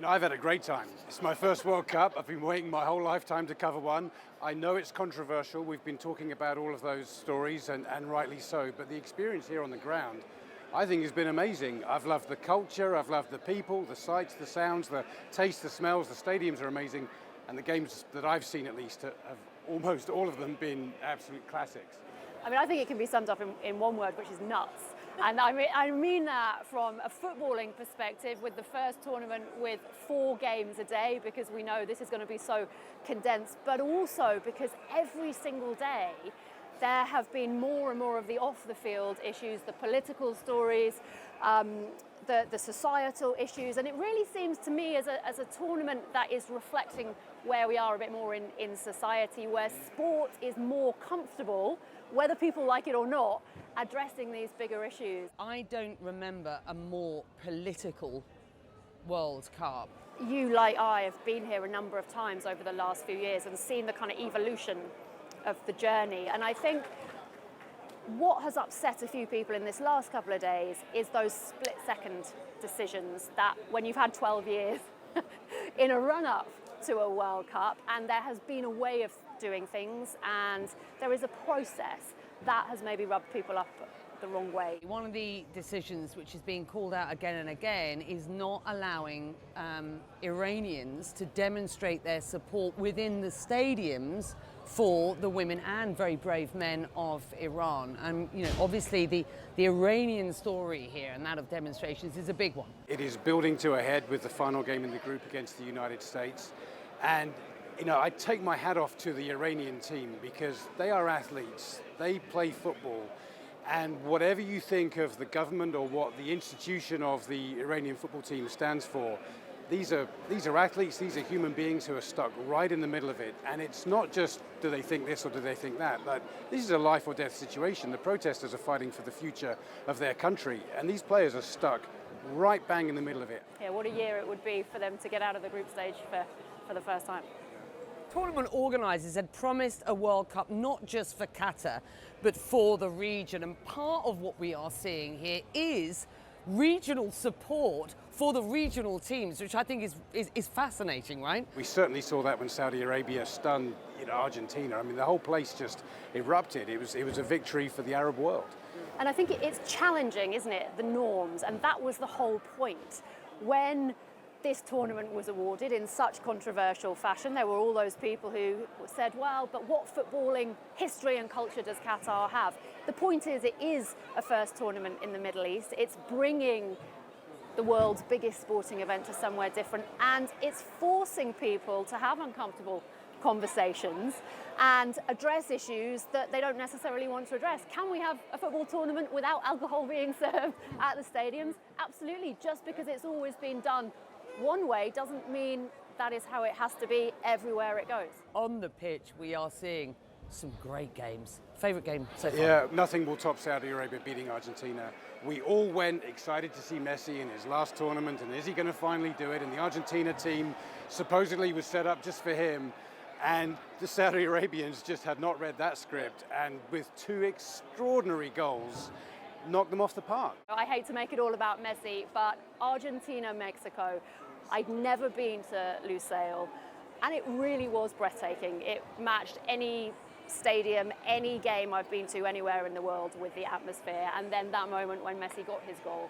I've had a great time. It's my first World Cup. I've been waiting my whole lifetime to cover one. I know it's controversial. We've been talking about all of those stories, and rightly so, but the experience here on the ground, I think, has been amazing. I've loved the culture, I've loved the people, the sights, the sounds, the taste, the smells. The stadiums are amazing, and the games that I've seen at least have almost all of them been absolute classics. I think it can be summed up in one word, which is nuts. And I mean that from a footballing perspective, with the first tournament with 4 games a day, because we know this is going to be so condensed, but also because every single day there have been more and more of the off-the-field issues, the political stories, the societal issues, and it really seems to me as a tournament that is reflecting where we are a bit more in society, where sport is more comfortable, whether people like it or not, addressing these bigger issues. I don't remember a more political World Cup. You, like I, have been here a number of times over the last few years and seen the kind of evolution of the journey. And I think what has upset a few people in this last couple of days is those split-second decisions that when you've had 12 years in a run-up to a World Cup, and there has been a way of doing things, and there is a process that has maybe rubbed people up the wrong way. One of the decisions which is being called out again and again is not allowing Iranians to demonstrate their support within the stadiums for the women and very brave men of Iran. And obviously the Iranian story here and that of demonstrations is a big one. It is building to a head with the final game in the group against the United States. And I take my hat off to the Iranian team, because they are athletes, they play football, and whatever you think of the government or what the institution of the Iranian football team stands for, these are athletes, these are human beings who are stuck right in the middle of it. And it's not just do they think this or do they think that, but this is a life or death situation. The protesters are fighting for the future of their country, and these players are stuck right bang in the middle of it. Yeah, what a year it would be for them to get out of the group stage for the first time. Tournament organisers had promised a World Cup not just for Qatar, but for the region. And part of what we are seeing here is regional support for the regional teams, which I think is fascinating, right? We certainly saw that when Saudi Arabia stunned Argentina. The whole place just erupted. It was a victory for the Arab world. And I think it's challenging, isn't it, the norms, and that was the whole point. When this tournament was awarded in such controversial fashion, there were all those people who said, well, but what footballing history and culture does Qatar have? The point is, it is a first tournament in the Middle East. It's bringing the world's biggest sporting event to somewhere different, and it's forcing people to have uncomfortable conversations and address issues that they don't necessarily want to address. Can we have a football tournament without alcohol being served at the stadiums? Absolutely. Just because it's always been done one way doesn't mean that is how it has to be everywhere it goes. On the pitch, we are seeing some great games. Favourite game so far? Yeah, nothing will top Saudi Arabia beating Argentina. We all went excited to see Messi in his last tournament, and is he going to finally do it? And the Argentina team supposedly was set up just for him, and the Saudi Arabians just had not read that script, and with 2 extraordinary goals, knocked them off the park. I hate to make it all about Messi, but Argentina, Mexico, I'd never been to Lusail, and it really was breathtaking. It matched any stadium, any game I've been to anywhere in the world with the atmosphere, and then that moment when Messi got his goal.